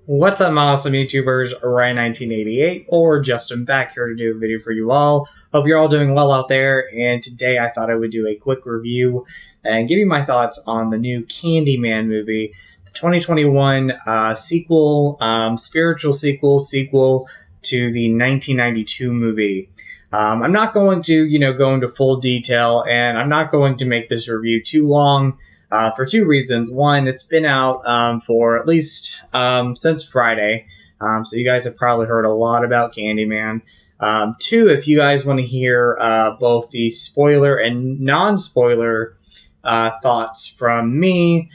What's up, my awesome YouTubers? Ryan1988 or Justin back here to do a video for you all. Hope you're all doing well out there, and today I thought I would do a quick review and give you my thoughts on the new Candyman movie, the 2021 sequel, spiritual sequel to the 1992 movie. I'm not going to, go into full detail, and I'm not going to make this review too long. For two reasons. One, it's been out for at least since Friday, so you guys have probably heard a lot about Candyman. Two, if you guys want to hear both the spoiler and non-spoiler thoughts from me,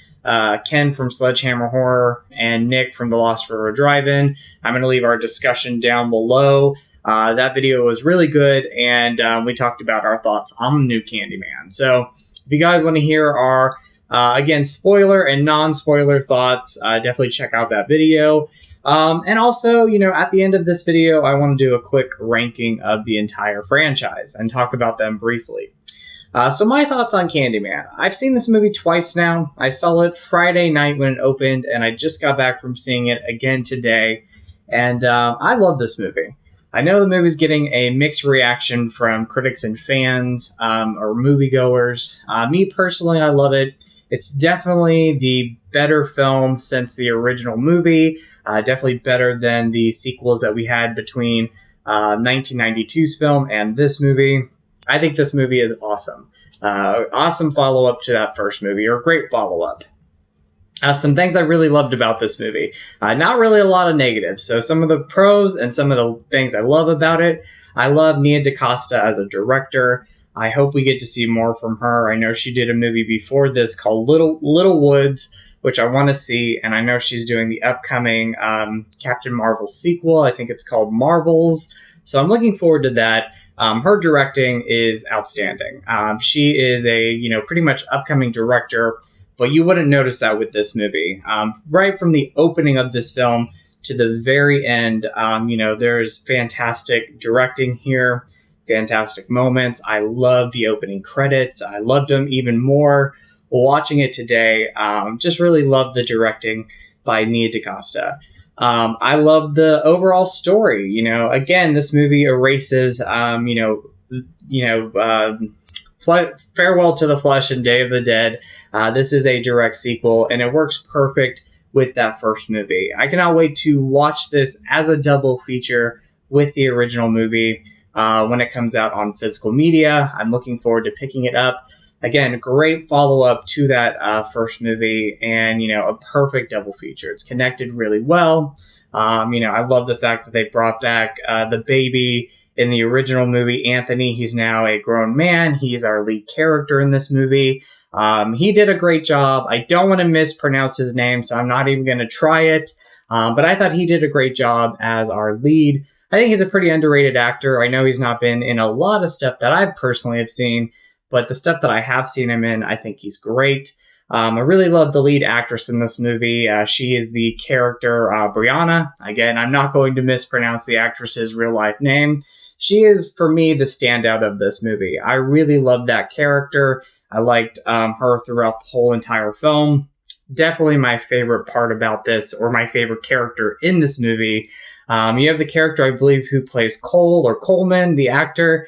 Ken from Sledgehammer Horror, and Nick from the Lost River Drive-In, I'm going to leave our discussion down below. That video was really good, and we talked about our thoughts on the new Candyman. So if you guys want to hear our again, spoiler and non-spoiler thoughts, definitely check out that video. And also, at the end of this video, I want to do a quick ranking of the entire franchise and talk about them briefly. So my thoughts on Candyman. I've seen this movie twice now. I saw it Friday night when it opened, and I just got back from seeing it again today. And I love this movie. I know the movie's getting a mixed reaction from critics and fans or moviegoers. Me personally, I love it. It's definitely the better film since the original movie. Definitely better than the sequels that we had between 1992's film and this movie. I think this movie is awesome. Awesome follow-up to that first movie, or great follow-up. Some things I really loved about this movie. Not really a lot of negatives. So some of the pros and some of the things I love about it. I love Nia DaCosta as a director. I hope we get to see more from her. I know she did a movie before this called Little Woods, which I want to see, and I know she's doing the upcoming Captain Marvel sequel. I think it's called Marvels, so I'm looking forward to that. Her directing is outstanding. She is a pretty much upcoming director, but you wouldn't notice that with this movie. Right from the opening of this film to the very end, there's fantastic directing here. Fantastic moments. I love the opening credits. I loved them even more watching it today. Just really loved the directing by Nia DaCosta. I love the overall story. Again, this movie erases, Farewell to the Flesh and Day of the Dead. This is a direct sequel, and it works perfect with that first movie. I cannot wait to watch this as a double feature with the original movie. When it comes out on physical media. I'm looking forward to picking it up. Again, great follow-up to that first movie, and, a perfect double feature. It's connected really well. I love the fact that they brought back the baby in the original movie, Anthony. He's now a grown man. He's our lead character in this movie. He did a great job. I don't want to mispronounce his name, so I'm not even going to try it. But I thought he did a great job as our lead. I think he's a pretty underrated actor. I know he's not been in a lot of stuff that I personally have seen, but the stuff that I have seen him in, I think he's great. I really love the lead actress in this movie. She is the character Brianna. Again, I'm not going to mispronounce the actress's real-life name. She is, for me, the standout of this movie. I really love that character. I liked her throughout the whole entire film. Definitely my favorite part about this, or my favorite character in this movie. You have the character, I believe, who plays Cole or Coleman, the actor.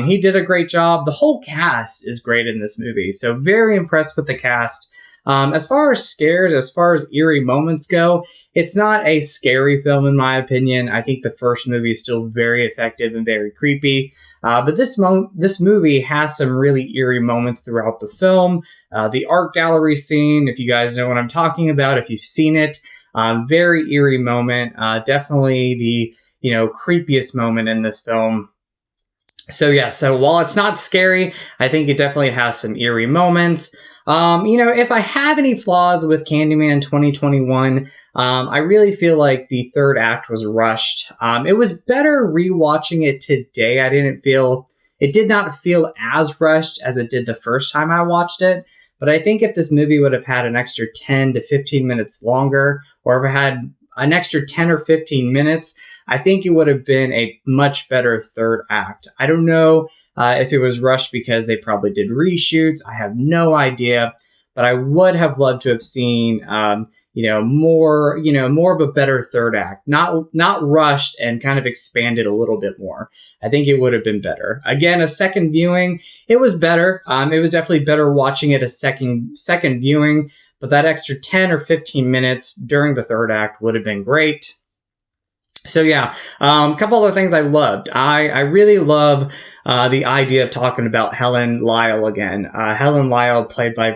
He did a great job. The whole cast is great in this movie, so very impressed with the cast. As far as scares, as far as eerie moments go, it's not a scary film in my opinion. I think the first movie is still very effective and very creepy. But this movie has some really eerie moments throughout the film. The art gallery scene, if you guys know what I'm talking about, if you've seen it, very eerie moment. Definitely the, creepiest moment in this film. So yeah, so while it's not scary, I think it definitely has some eerie moments. If I have any flaws with Candyman 2021, I really feel like the third act was rushed. It was better rewatching it today. It did not feel as rushed as it did the first time I watched it. But I think if this movie would have had an extra 10 to 15 minutes longer, or if it had an extra 10 or 15 minutes, I think it would have been a much better third act. I don't know if it was rushed because they probably did reshoots. I have no idea. but I would have loved to have seen, more of a better third act, not rushed and kind of expanded a little bit more. I think it would have been better. Again, a second viewing, it was better. It was definitely better watching it a second viewing, but that extra 10 or 15 minutes during the third act would have been great. So yeah, a couple other things I loved. I really love the idea of talking about Helen Lyle again. Helen Lyle, played by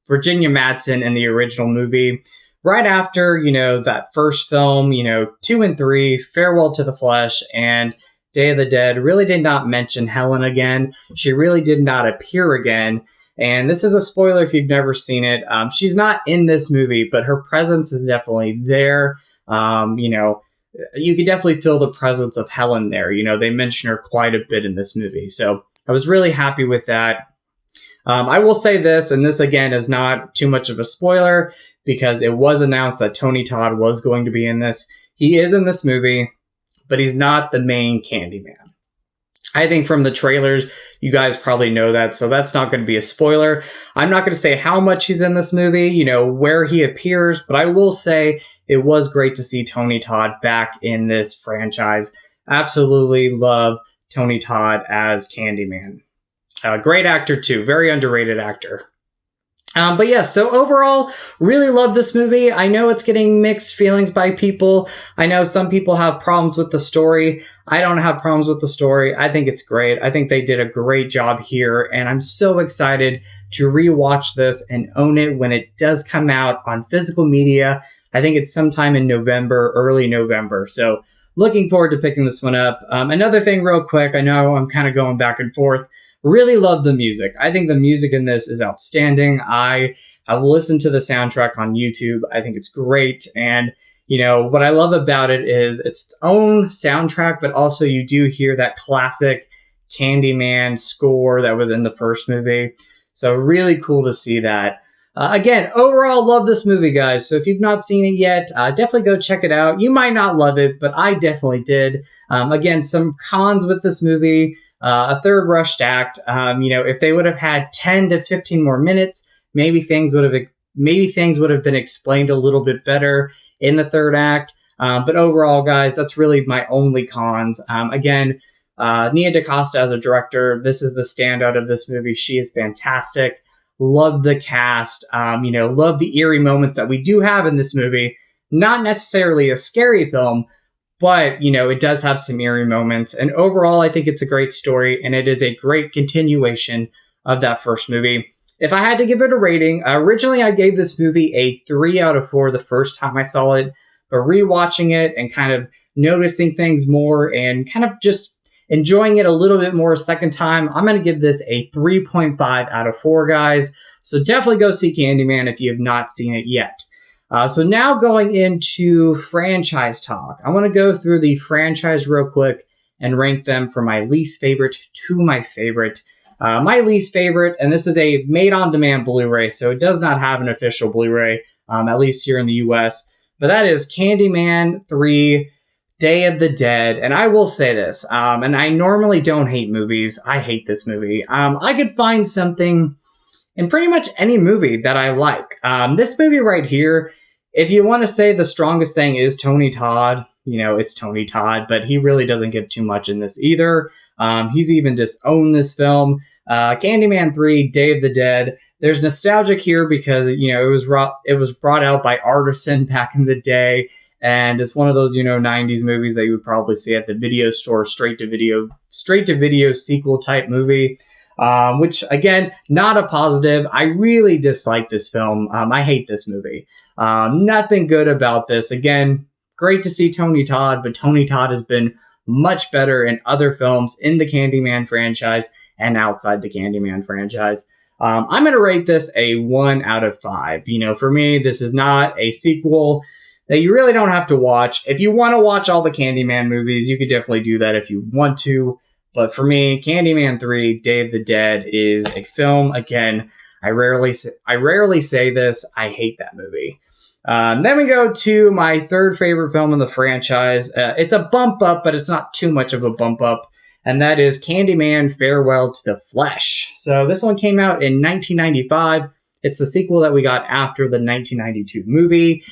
Virginia Madsen in the original movie. Right after, that first film, 2 and 3, Farewell to the Flesh and Day of the Dead, really did not mention Helen again. She really did not appear again. And this is a spoiler if you've never seen it. She's not in this movie, but her presence is definitely there. You could definitely feel the presence of Helen there. They mention her quite a bit in this movie. So I was really happy with that. I will say this, and this again is not too much of a spoiler because it was announced that Tony Todd was going to be in this. He is in this movie, but he's not the main Candyman. I think from the trailers, you guys probably know that, so that's not going to be a spoiler. I'm not going to say how much he's in this movie, where he appears, but I will say it was great to see Tony Todd back in this franchise. Absolutely love Tony Todd as Candyman. Great actor, too. Very underrated actor. But yeah, so overall, really love this movie. I know it's getting mixed feelings by people. I know some people have problems with the story. I don't have problems with the story. I think it's great. I think they did a great job here, and I'm so excited to rewatch this and own it when it does come out on physical media. I think it's sometime in November, early November. So looking forward to picking this one up. Another thing real quick, I know I'm kind of going back and forth. Really love the music. I think the music in this is outstanding. I have listened to the soundtrack on YouTube. I think it's great. And, what I love about it is it's its own soundtrack, but also you do hear that classic Candyman score that was in the first movie. So really cool to see that. Again, overall, love this movie, guys. So if you've not seen it yet, definitely go check it out. You might not love it, but I definitely did. Again, some cons with this movie. A third rushed act. If they would have had 10 to 15 more minutes, maybe things would have been explained a little bit better in the third act. But overall, guys, that's really my only cons. Again, Nia DaCosta as a director, this is the standout of this movie. She is fantastic. Love the cast. Love the eerie moments that we do have in this movie. Not necessarily a scary film, but, it does have some eerie moments. And overall, I think it's a great story, and it is a great continuation of that first movie. If I had to give it a rating, originally I gave this movie a 3 out of 4 the first time I saw it, but rewatching it and kind of noticing things more and kind of just enjoying it a little bit more a second time, I'm going to give this a 3.5 out of 4, guys. So definitely go see Candyman if you have not seen it yet. So now going into franchise talk, I want to go through the franchise real quick and rank them from my least favorite to my favorite. My least favorite, and this is a made-on-demand Blu-ray, so it does not have an official Blu-ray, at least here in the US, but that is Candyman 3, Day of the Dead. And I will say this, and I normally don't hate movies. I hate this movie. I could find something in pretty much any movie that I like. This movie right here, if you want to say the strongest thing is Tony Todd, it's Tony Todd, but he really doesn't get too much in this either. He's even disowned this film. Candyman 3, Day of the Dead. There's nostalgic here because, it was brought out by Artisan back in the day. And it's one of those, 90s movies that you would probably see at the video store, straight to video sequel type movie. Which, again, not a positive. I really dislike this film. I hate this movie. Nothing good about this. Again, great to see Tony Todd, but Tony Todd has been much better in other films in the Candyman franchise and outside the Candyman franchise. I'm going to rate this a 1 out of 5. For me, this is not a sequel that you really don't have to watch. If you want to watch all the Candyman movies, you could definitely do that if you want to. But for me, Candyman 3, Day of the Dead is a film. Again, I rarely say this. I hate that movie. Then we go to my third favorite film in the franchise. It's a bump up, but it's not too much of a bump up. And that is Candyman Farewell to the Flesh. So this one came out in 1995. It's a sequel that we got after the 1992 movie.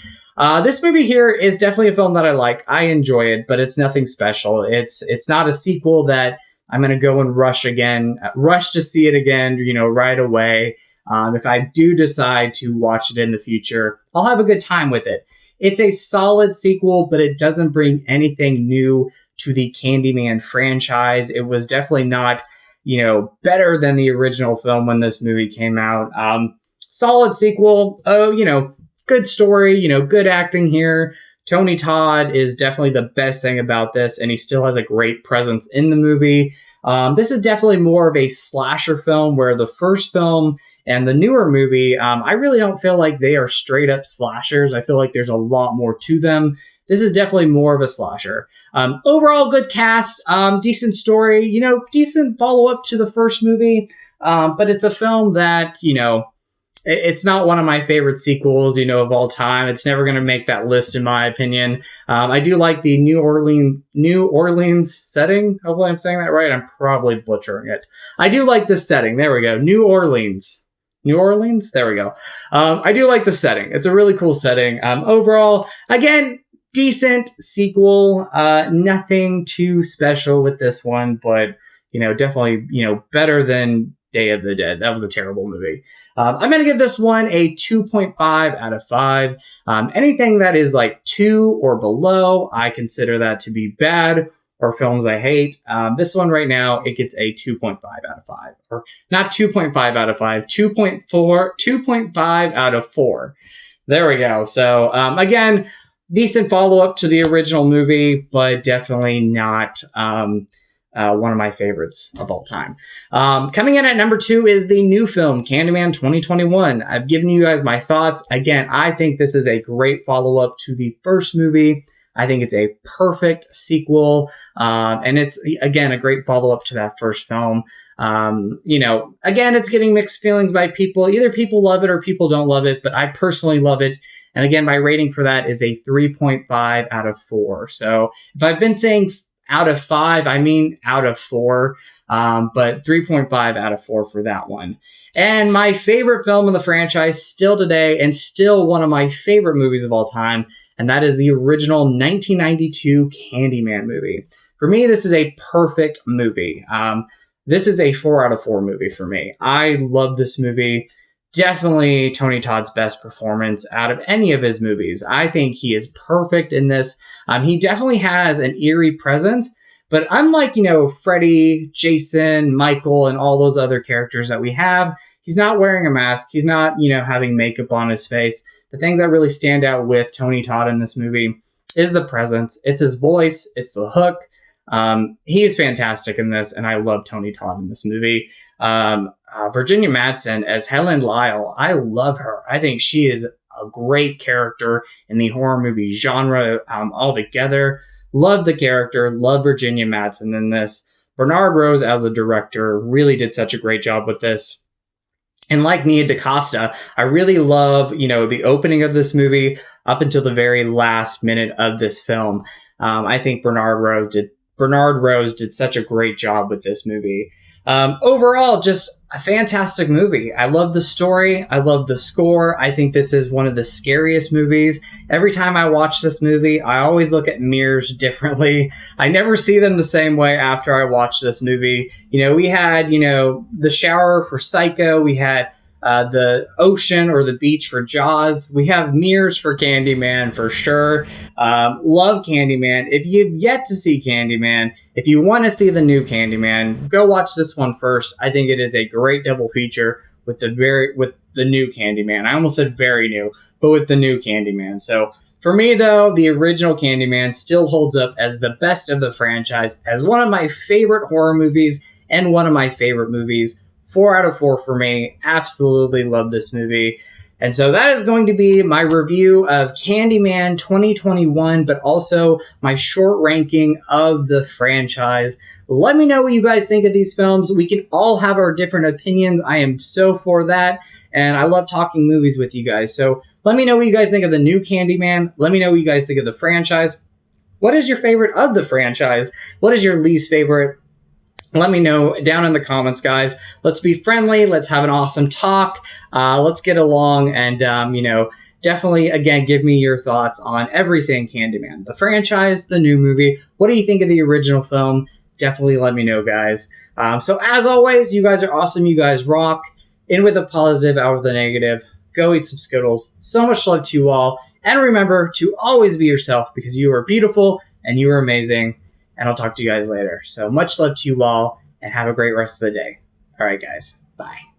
This movie here is definitely a film that I like. I enjoy it, but it's nothing special. It's not a sequel that I'm going to go and rush to see it again, right away. If I do decide to watch it in the future, I'll have a good time with it. It's a solid sequel, but it doesn't bring anything new to the Candyman franchise. It was definitely not, better than the original film when this movie came out. Solid sequel. Oh, good story, good acting here. Tony Todd is definitely the best thing about this, and he still has a great presence in the movie. This is definitely more of a slasher film, where the first film and the newer movie, I really don't feel like they are straight up slashers. I feel like there's a lot more to them. This is definitely more of a slasher. Overall, good cast, decent story, decent follow-up to the first movie. But it's a film that, it's not one of my favorite sequels, of all time. It's never going to make that list, in my opinion. I do like the New Orleans setting. Hopefully I'm saying that right. I'm probably butchering it. I do like this setting. There we go. New Orleans. There we go. I do like the setting. It's a really cool setting. Overall, again, decent sequel. Nothing too special with this one, but, definitely, better than Day of the Dead. That was a terrible movie. I'm going to give this one a 2.5 out of 5. Anything that is like 2 or below, I consider that to be bad or films I hate. This one right now, it gets a 2.5 out of 5. Or not 2.5 out of 5, 2.5 out of 4. There we go. So, again, decent follow-up to the original movie, but definitely not one of my favorites of all time. Coming in at number 2 is the new film, Candyman 2021. I've given you guys my thoughts. Again, I think this is a great follow-up to the first movie. I think it's a perfect sequel. And it's, again, a great follow-up to that first film. Again, it's getting mixed feelings by people. Either people love it or people don't love it, but I personally love it. And again, my rating for that is a 3.5 out of 4. So if I've been saying out of 5, I mean out of 4, but 3.5 out of 4 for that one. And my favorite film in the franchise still today, and still one of my favorite movies of all time, and that is the original 1992 Candyman movie. For me, this is a perfect movie. This is a 4 out of 4 movie for me. I love this movie. Definitely Tony Todd's best performance out of any of his movies. I think he is perfect in this. He definitely has an eerie presence, but unlike, Freddy, Jason, Michael, and all those other characters that we have, he's not wearing a mask. He's not, having makeup on his face. The things that really stand out with Tony Todd in this movie is the presence. It's his voice. It's the hook. He is fantastic in this, and I love Tony Todd in this movie. Virginia Madsen as Helen Lyle, I love her. I think she is a great character in the horror movie genre altogether. Love the character, love Virginia Madsen in this. Bernard Rose as a director really did such a great job with this. And like Nia DaCosta, I really love, the opening of this movie up until the very last minute of this film. I think Bernard Rose did such a great job with this movie. Overall, just a fantastic movie. I love the story. I love the score. I think this is one of the scariest movies. Every time I watch this movie, I always look at mirrors differently. I never see them the same way after I watch this movie. We had, the shower for Psycho. We had the ocean or the beach for Jaws. We have mirrors for Candyman for sure. Love Candyman. If you've yet to see Candyman, if you want to see the new Candyman, go watch this one first. I think it is a great double feature with the new Candyman. I almost said very new, but with the new Candyman. So for me, though, the original Candyman still holds up as the best of the franchise, as one of my favorite horror movies and one of my favorite movies. 4 out of 4 for me. Absolutely love this movie. And so that is going to be my review of Candyman 2021, but also my short ranking of the franchise. Let me know what you guys think of these films. We can all have our different opinions. I am so for that. And I love talking movies with you guys. So let me know what you guys think of the new Candyman. Let me know what you guys think of the franchise. What is your favorite of the franchise? What is your least favorite? let me know down in the comments, guys. Let's be friendly. Let's have an awesome talk. Let's get along and, definitely, again, give me your thoughts on everything Candyman. The franchise, the new movie. What do you think of the original film? Definitely let me know, guys. So as always, you guys are awesome. You guys rock. In with the positive, out with the negative. Go eat some Skittles. So much love to you all. And remember to always be yourself because you are beautiful and you are amazing. And I'll talk to you guys later. So much love to you all and have a great rest of the day. All right, guys. Bye.